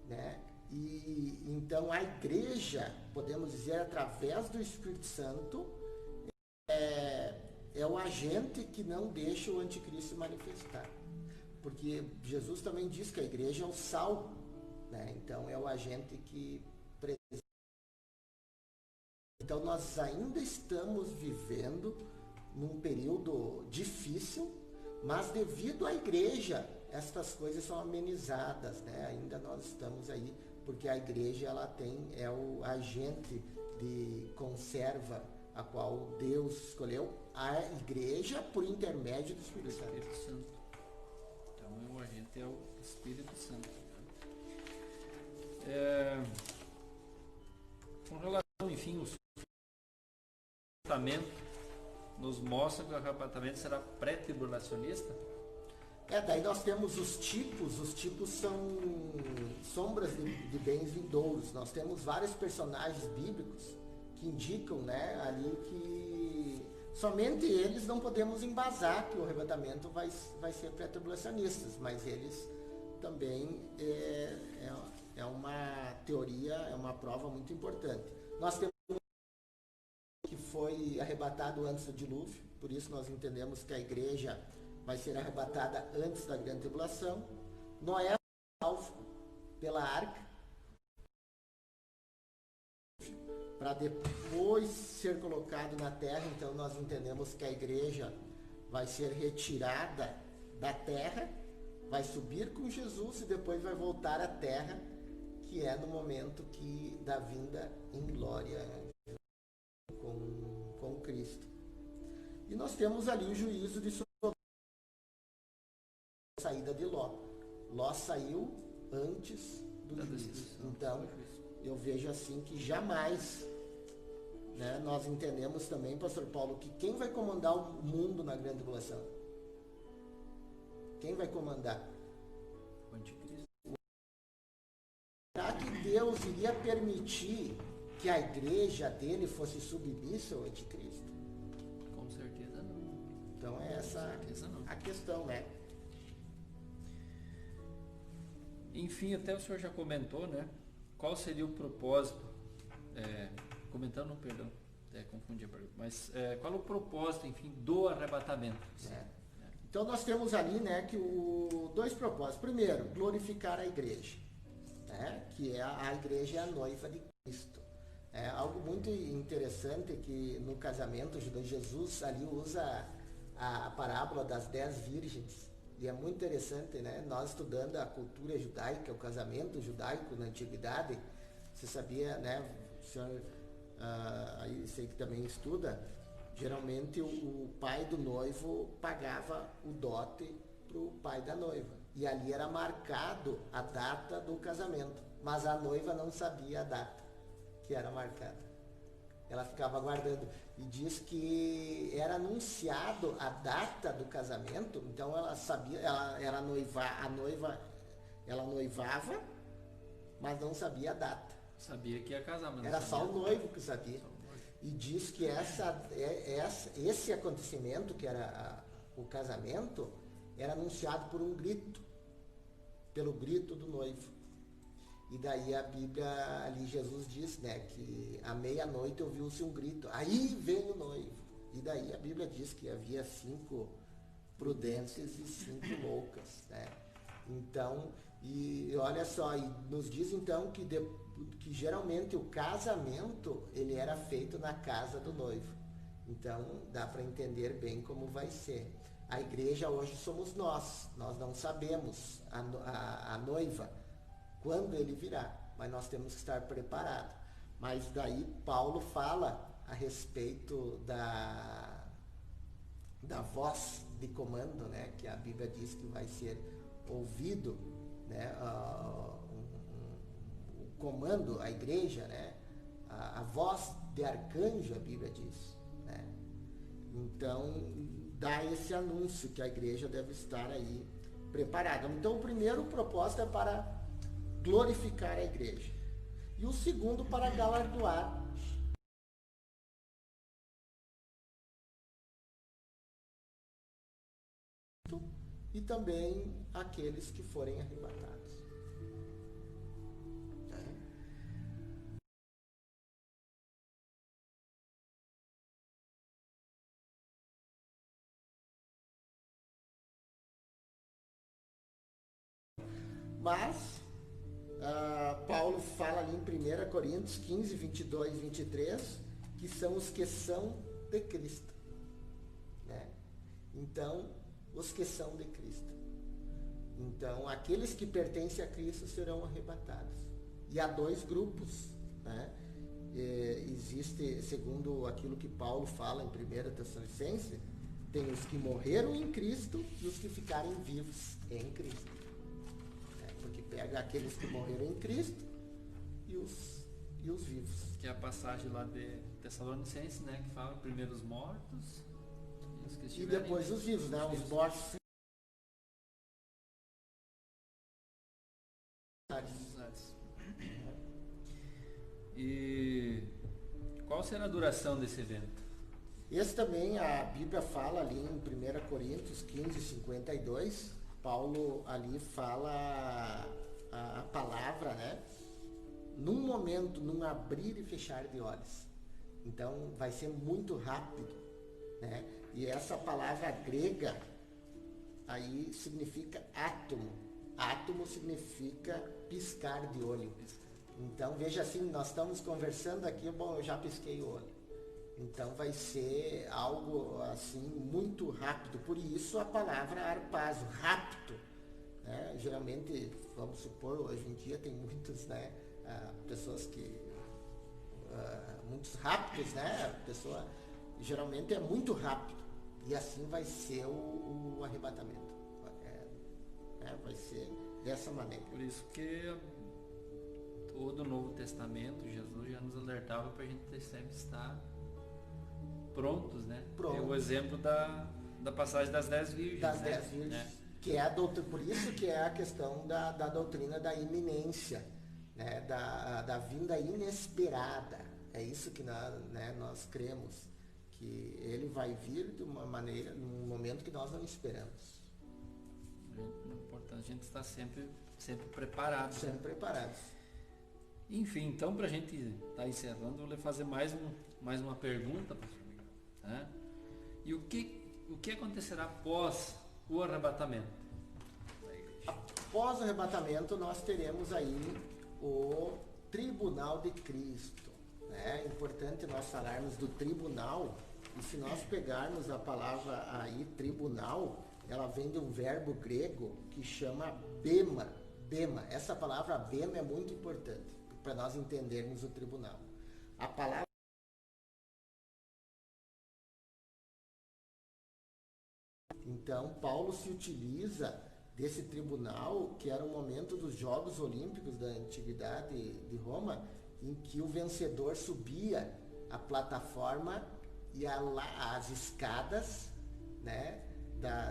né? E então a igreja, podemos dizer, através do Espírito Santo, é o agente que não deixa o anticristo se manifestar. Porque Jesus também diz que a igreja é o sal, né? Então é o agente que presente. Então nós ainda estamos vivendo num período difícil, mas devido à igreja, estas coisas são amenizadas, né? Ainda nós estamos aí, porque a igreja é o agente de conserva a qual Deus escolheu, a igreja por intermédio do Espírito Santo. Então o agente é o Espírito Santo. Com relação, enfim, o arrebatamento nos mostra que o arrebatamento será pré-tribulacionista. Daí nós temos os tipos são sombras de bens vindouros. Nós temos vários personagens bíblicos que indicam, né, ali que somente eles não podemos embasar que o arrebatamento vai ser pré-tribulacionistas, mas eles também é uma teoria, é uma prova muito importante. Nós temos que foi arrebatado antes do dilúvio, por isso nós entendemos que a igreja vai ser arrebatada antes da grande tribulação. Noé foi salvo pela arca, para depois ser colocado na terra. Então nós entendemos que a igreja vai ser retirada da terra, vai subir com Jesus e depois vai voltar à terra, que é no momento da vinda em glória com Cristo. E nós temos ali o juízo de saída de Ló. Ló saiu antes do juízo. Então, eu vejo assim que jamais, né, nós entendemos também, pastor Paulo, que quem vai comandar o mundo na grande tribulação? Quem vai comandar? O anticristo. Será que Deus iria permitir que a igreja dele fosse submissa ao anticristo? Com certeza não. Então é essa a questão, né? Enfim, até o senhor já comentou, né? Qual seria o propósito? Perdão, confundi a pergunta. Mas qual é o propósito, enfim, do arrebatamento? Então nós temos ali, né, que dois propósitos. Primeiro, glorificar a igreja, né? Que a igreja é a noiva de Cristo. É algo muito interessante que no casamento de Jesus ali usa a parábola das 10 virgens. E é muito interessante, né? Nós estudando a cultura judaica, o casamento judaico na antiguidade, você sabia, né? O senhor, aí sei que também estuda, geralmente o pai do noivo pagava o dote para o pai da noiva. E ali era marcado a data do casamento, mas a noiva não sabia a data que era marcada. Ela ficava aguardando. E diz que era anunciado a data do casamento, então ela sabia, ela noivava, mas não sabia a data. Sabia que ia casar, mas não era sabia. Só o noivo que sabia. E diz que esse acontecimento, que era o casamento, era anunciado por um grito, pelo grito do noivo. E daí a Bíblia, ali Jesus diz, né, que à meia-noite ouviu-se um grito, aí vem o noivo. E daí a Bíblia diz que havia 5 prudentes e 5 loucas, né? Então, e olha só, e nos diz então que geralmente o casamento, ele era feito na casa do noivo. Então, dá para entender bem como vai ser. A igreja hoje somos nós não sabemos a noiva, quando ele virá, mas nós temos que estar preparados. Mas daí Paulo fala a respeito da voz de comando, né, que a Bíblia diz que vai ser ouvido, né, o comando, a igreja, né, a voz de arcanjo, a Bíblia diz, né. Então dá esse anúncio que a igreja deve estar aí preparada. Então o primeiro propósito é para glorificar a igreja. E o segundo, para galardoar e também aqueles que forem arrebatados. Mas Paulo fala ali em 1 Coríntios 15, 22 e 23, que são os que são de Cristo, né? Então, os que são de Cristo. Então, aqueles que pertencem a Cristo serão arrebatados. E há 2 grupos, né? Existe, segundo aquilo que Paulo fala em 1 Tessalonicenses, tem os que morreram em Cristo e os que ficarem vivos em Cristo. Porque pega aqueles que morreram em Cristo e os vivos. Que é a passagem lá de Tessalonicenses, né? Que fala primeiro os mortos e os que estiverem e depois os vivos, né? Os mortos duração desse evento? Esse também a Bíblia fala ali em 1 Coríntios 15:52, Paulo ali fala a palavra, né? Num momento, num abrir e fechar de olhos. Então vai ser muito rápido, né? E essa palavra grega aí significa átomo. Átomo significa piscar de olho. Então veja assim, nós estamos conversando aqui, bom, eu já pisquei o olho. Então vai ser algo assim muito rápido. Por isso a palavra harpazo, rápido, né? Geralmente, vamos supor, hoje em dia tem muitos, né, pessoas que muitos rápidos, né? A pessoa geralmente é muito rápido. E assim vai ser o arrebatamento. Vai ser dessa maneira. Por isso que todo o Novo Testamento, Jesus já nos alertava para a gente sempre estar prontos, né? Pronto. É o exemplo da passagem das 10 virgens. Das né? 10 virgens. Que é a doutrina, por isso que é a questão da doutrina da iminência, né? Da vinda inesperada. É isso que nós cremos, que ele vai vir de uma maneira, num momento que nós não esperamos. É importante a gente estar sempre preparado. Sempre preparados. Enfim, então, para a gente estar encerrando, eu vou fazer mais uma pergunta, pastor. Né? E o que acontecerá após o arrebatamento da igreja? Após o arrebatamento, nós teremos aí o tribunal de Cristo. É importante nós falarmos do tribunal, e se nós pegarmos a palavra aí, tribunal, ela vem de um verbo grego que chama bema. Bema. Essa palavra bema é muito importante para nós entendermos o tribunal. A palavra Então, Paulo se utiliza desse tribunal, que era o momento dos Jogos Olímpicos da Antiguidade de Roma, em que o vencedor subia a plataforma e as escadas, né,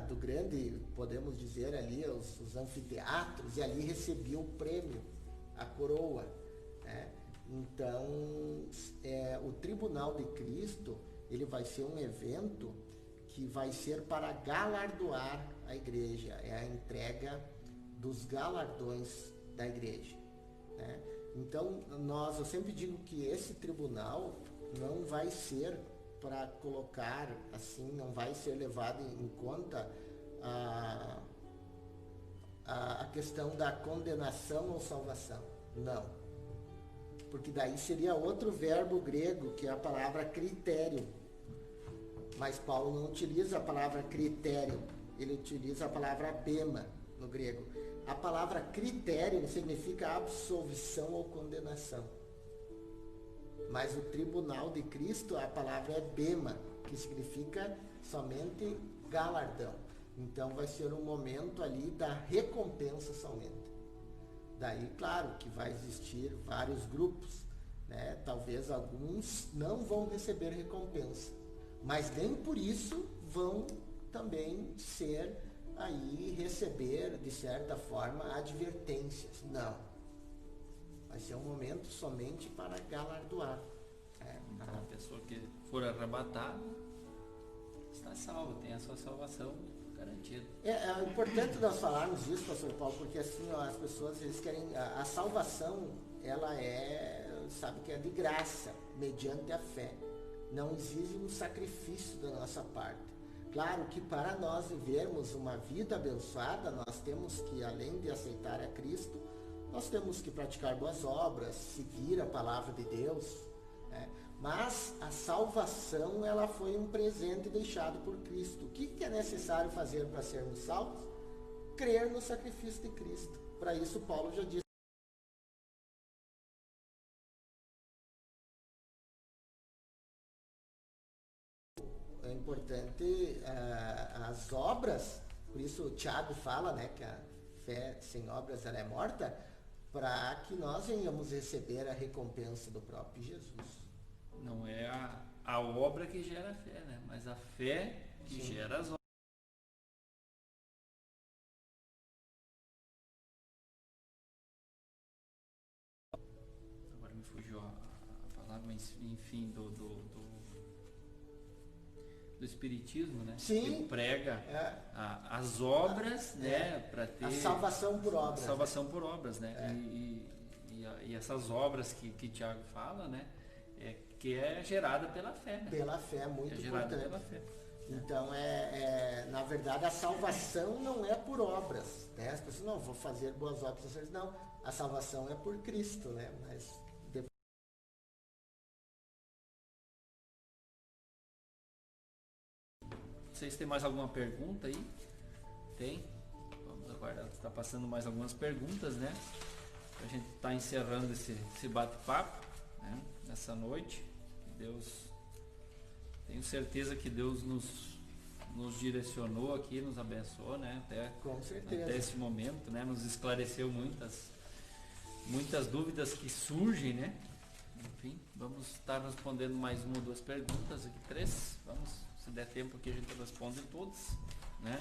do grande, podemos dizer ali, os anfiteatros, e ali recebia o prêmio, a coroa. Né? Então, o Tribunal de Cristo, ele vai ser um evento que vai ser para galardoar a igreja, é a entrega dos galardões da igreja. Né? Então, eu sempre digo que esse tribunal não vai ser para colocar assim, não vai ser levado em conta a questão da condenação ou salvação. Não. Porque daí seria outro verbo grego, que é a palavra critério. Mas Paulo não utiliza a palavra critério, ele utiliza a palavra bema no grego. A palavra critério significa absolvição ou condenação. Mas o tribunal de Cristo, a palavra é bema, que significa somente galardão. Então vai ser um momento ali da recompensa somente. Daí, claro, que vai existir vários grupos, né? Talvez alguns não vão receber recompensa, mas nem por isso vão também receber, de certa forma, advertências. Não. Vai ser um momento somente para galardoar. A pessoa que for arrebatada está salva, tem a sua salvação garantida. É importante nós falarmos isso, pastor Paulo, porque assim, as pessoas, eles querem, a salvação, ela sabe que é de graça, mediante a fé. Não exige um sacrifício da nossa parte. Claro que para nós vivermos uma vida abençoada, nós temos que, além de aceitar a Cristo, nós temos que praticar boas obras, seguir a palavra de Deus. Né? Mas a salvação, ela foi um presente deixado por Cristo. O que é necessário fazer para sermos salvos? Crer no sacrifício de Cristo. Para isso, Paulo já disse. É importante as obras, por isso o Tiago fala, né, que a fé sem obras ela é morta, para que nós venhamos receber a recompensa do próprio Jesus. Não é a obra que gera a fé, né? Mas a fé que Sim. gera as obras. Agora me fugiu a palavra, mas enfim, do do Espiritismo, né? Sim. Que prega as obras, né? Para ter a salvação por obras. Salvação por obras, né? E essas obras que Tiago fala, né? Que é gerada pela fé, né? Pela fé, muito gerada importante. Pela fé. Então, na verdade, a salvação não é por obras, né? As pessoas não vão fazer boas obras, não. A salvação é por Cristo, né? Mas vocês têm mais alguma pergunta aí? Tem? Vamos aguardar. Está passando mais algumas perguntas, né? A gente está encerrando esse bate-papo, né? Nessa noite. Deus, tenho certeza que Deus nos direcionou aqui, nos abençoou, né? Com certeza. Até esse momento, né? Nos esclareceu muitas dúvidas que surgem, né? Enfim, vamos estar respondendo mais uma ou duas perguntas aqui, 3. Vamos, se der tempo aqui a gente responde todas, né?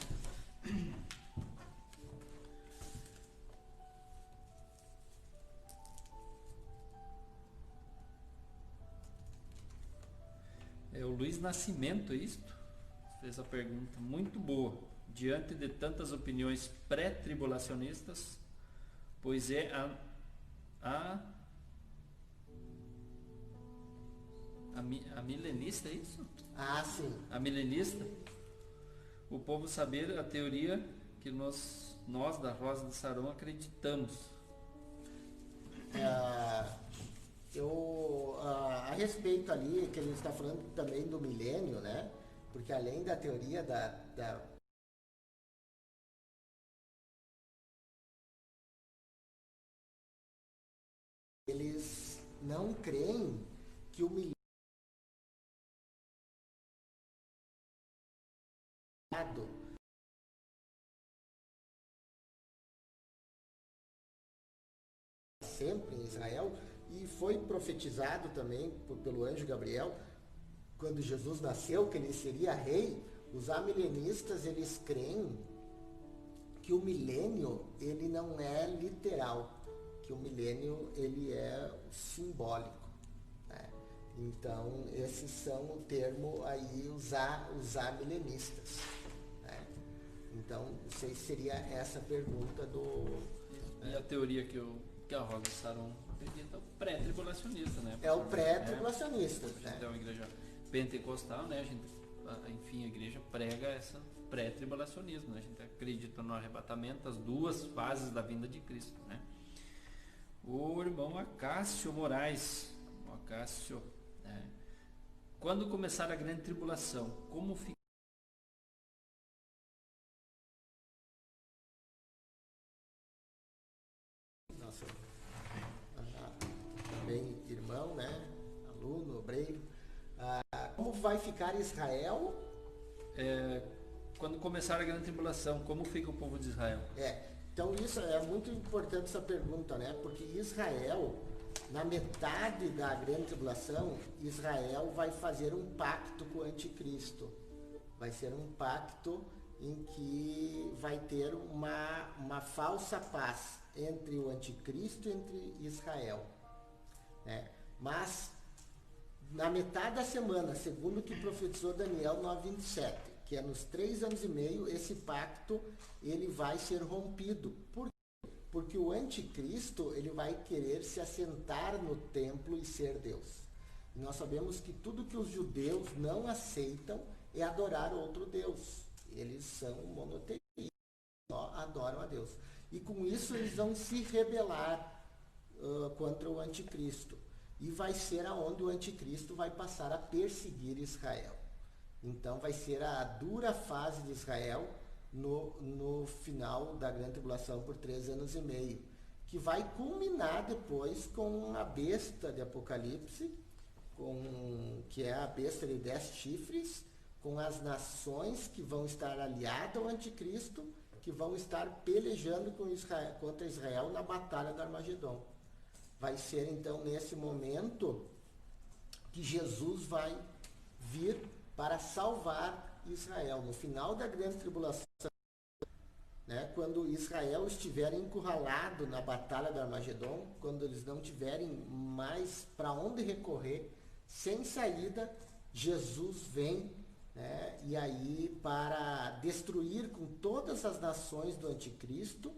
É o Luiz Nascimento, isto? Fez a pergunta muito boa. Diante de tantas opiniões pré-tribulacionistas, pois é a milenista, é isso? Ah, sim. A milenista, o povo saber a teoria que nós da Rosa de Saron acreditamos. A respeito ali, que ele está falando também do milênio, né? Porque além da teoria eles não creem que o milênio sempre em Israel, e foi profetizado também pelo anjo Gabriel, quando Jesus nasceu, que ele seria rei. Os amilenistas, eles creem que o milênio, ele não é literal, que o milênio, ele é simbólico, né? Então, esses são o termo aí, os amilenistas, né? Então, não sei se seria essa pergunta E a teoria que a Rosa de Saron acredita, o pré-tribulacionista, né? É o pré-tribulacionista, né? É uma igreja pentecostal, né? A igreja prega essa pré-tribulacionismo, né? A gente acredita no arrebatamento, as duas fases da vinda de Cristo, né? O irmão Acácio Moraes, né? Quando começar a grande tribulação, como fica? Nossa, também irmão, né? Aluno, obreiro. Como vai ficar Israel? Quando começar a grande tribulação, como fica o povo de Israel? Então isso é muito importante, essa pergunta, né? Porque Israel, na metade da grande tribulação, Israel vai fazer um pacto com o anticristo. Vai ser um pacto em que vai ter uma falsa paz entre o anticristo e entre Israel, né? Mas na metade da semana, segundo o que profetizou Daniel 9:27, que é nos 3 anos e meio, esse pacto ele vai ser rompido. Por quê? Porque o anticristo ele vai querer se assentar no templo e ser Deus. E nós sabemos que tudo que os judeus não aceitam é adorar outro Deus. Eles são monoteístas, só adoram a Deus. E com isso eles vão se rebelar contra o anticristo. E vai ser aonde o anticristo vai passar a perseguir Israel. Então vai ser a dura fase de Israel no final da grande tribulação por 3 anos e meio, que vai culminar depois com a besta de Apocalipse, que é a besta de 10 chifres, com as nações que vão estar aliadas ao anticristo, que vão estar pelejando contra Israel na batalha do Armagedon. Vai ser então nesse momento que Jesus vai vir para salvar Israel. No final da grande tribulação, né, quando Israel estiver encurralado na batalha do Armagedon, quando eles não tiverem mais para onde recorrer, sem saída, Jesus vem né? E aí para destruir com todas as nações do anticristo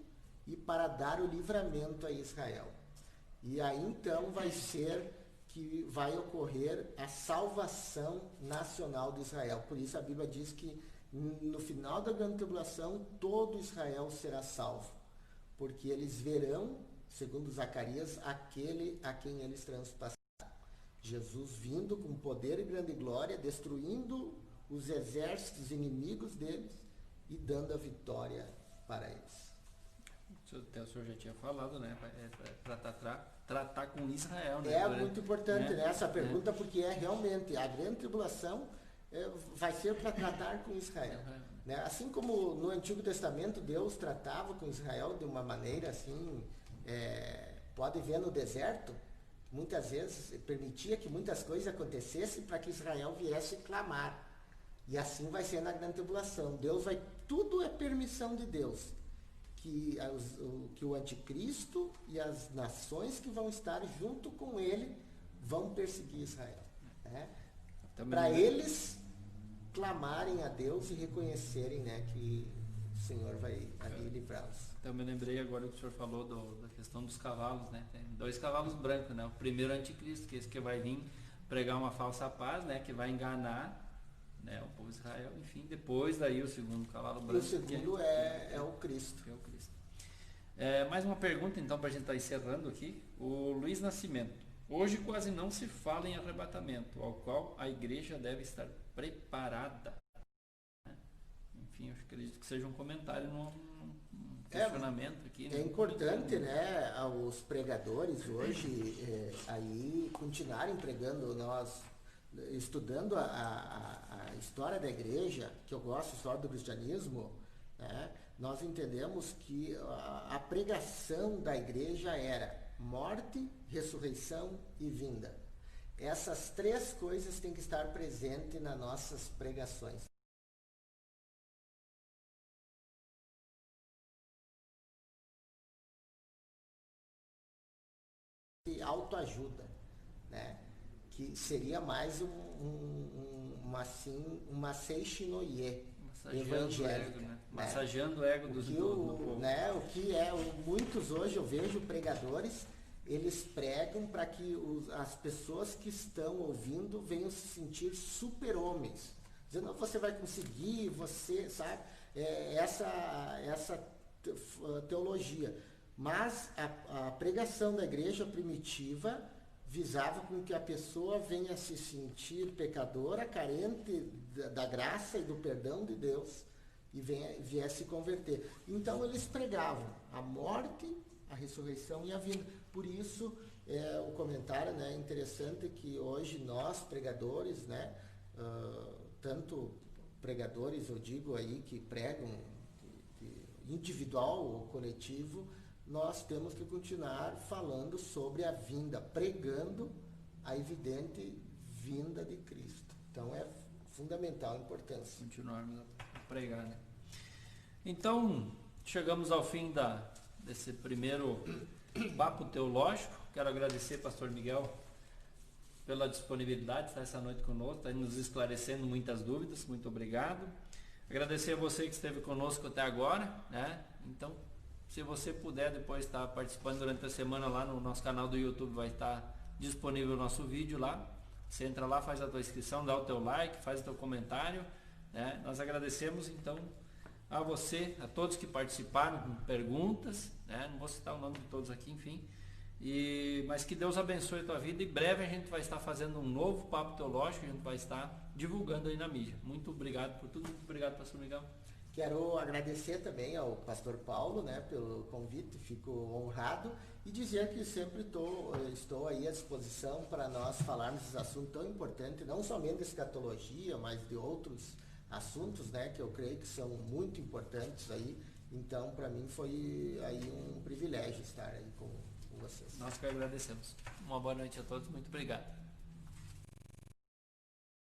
e para dar o livramento a Israel. E aí então vai ser que vai ocorrer a salvação nacional de Israel. Por isso a Bíblia diz que no final da grande tribulação todo Israel será salvo, porque eles verão, segundo Zacarias, aquele a quem eles transpassaram. Jesus vindo com poder e grande glória, destruindo os exércitos inimigos deles e dando a vitória para eles. O senhor já tinha falado, né? Para tratar com Israel, né? É muito importante, né? Essa pergunta, porque é realmente a grande tribulação vai ser para tratar com Israel. Né? Assim como no Antigo Testamento Deus tratava com Israel de uma maneira assim, pode ver no deserto, muitas vezes permitia que muitas coisas acontecessem para que Israel viesse clamar. E assim vai ser na grande tribulação. Tudo é permissão de Deus. Que o anticristo e as nações que vão estar junto com ele vão perseguir Israel. Né? Para eles clamarem a Deus e reconhecerem, né, que o Senhor vai ali livrá-los. Então me lembrei agora que o senhor falou da questão dos cavalos, né? Tem 2 cavalos brancos, né? O primeiro anticristo, que é esse que vai vir pregar uma falsa paz, né? Que vai enganar, né, o povo de Israel. Enfim, depois daí o segundo cavalo branco. E o segundo é o Cristo. É o Cristo. Mais uma pergunta então para a gente estar encerrando aqui. O Luiz Nascimento. Hoje quase não se fala em arrebatamento, ao qual a igreja deve estar preparada. Enfim, eu acredito que seja um comentário, um questionamento aqui. É importante, né, os pregadores hoje aí continuarem pregando, nós estudando a história da igreja, que eu gosto, a história do cristianismo, né, nós entendemos que a pregação da igreja era morte, ressurreição e vinda. Essas 3 coisas têm que estar presentes nas nossas pregações. E autoajuda, né? Que seria mais uma seishinoye evangélica, né? Massageando o ego do povo. Né? O que muitos hoje eu vejo pregadores, eles pregam para que as pessoas que estão ouvindo venham se sentir super-homens, dizendo, você vai conseguir, você sabe, essa teologia. Mas a pregação da igreja primitiva visava com que a pessoa venha se sentir pecadora, carente da graça e do perdão de Deus e viesse se converter. Então eles pregavam a morte, a ressurreição e a vinda. Por isso o comentário, né, interessante que hoje nós pregadores, né, tanto pregadores, eu digo aí, que pregam individual ou coletivo, nós temos que continuar falando sobre a vinda, pregando a evidente vinda de Cristo. Então é fundamental a importância. Continuarmos a pregar, né? Então, chegamos ao fim desse primeiro papo teológico. Quero agradecer, pastor Miguel, pela disponibilidade de estar essa noite conosco, está nos esclarecendo muitas dúvidas. Muito obrigado. Agradecer a você que esteve conosco até agora, né? Então, se você puder depois estar participando durante a semana lá no nosso canal do YouTube, vai estar disponível o nosso vídeo lá. Você entra lá, faz a tua inscrição, dá o teu like, faz o teu comentário, né? Nós agradecemos então a você, a todos que participaram com perguntas, né? Não vou citar o nome de todos aqui, enfim. Mas que Deus abençoe a tua vida. Em breve a gente vai estar fazendo um novo papo teológico, a gente vai estar divulgando aí na mídia. Muito obrigado por tudo, muito obrigado, pastor Miguel. Quero agradecer também ao pastor Paulo, né, pelo convite, fico honrado, e dizer que sempre estou aí à disposição para nós falarmos desse assunto tão importante, não somente de escatologia, mas de outros assuntos, né, que eu creio que são muito importantes aí. Então, para mim foi aí um privilégio estar aí com vocês. Nós que agradecemos. Uma boa noite a todos, muito obrigado.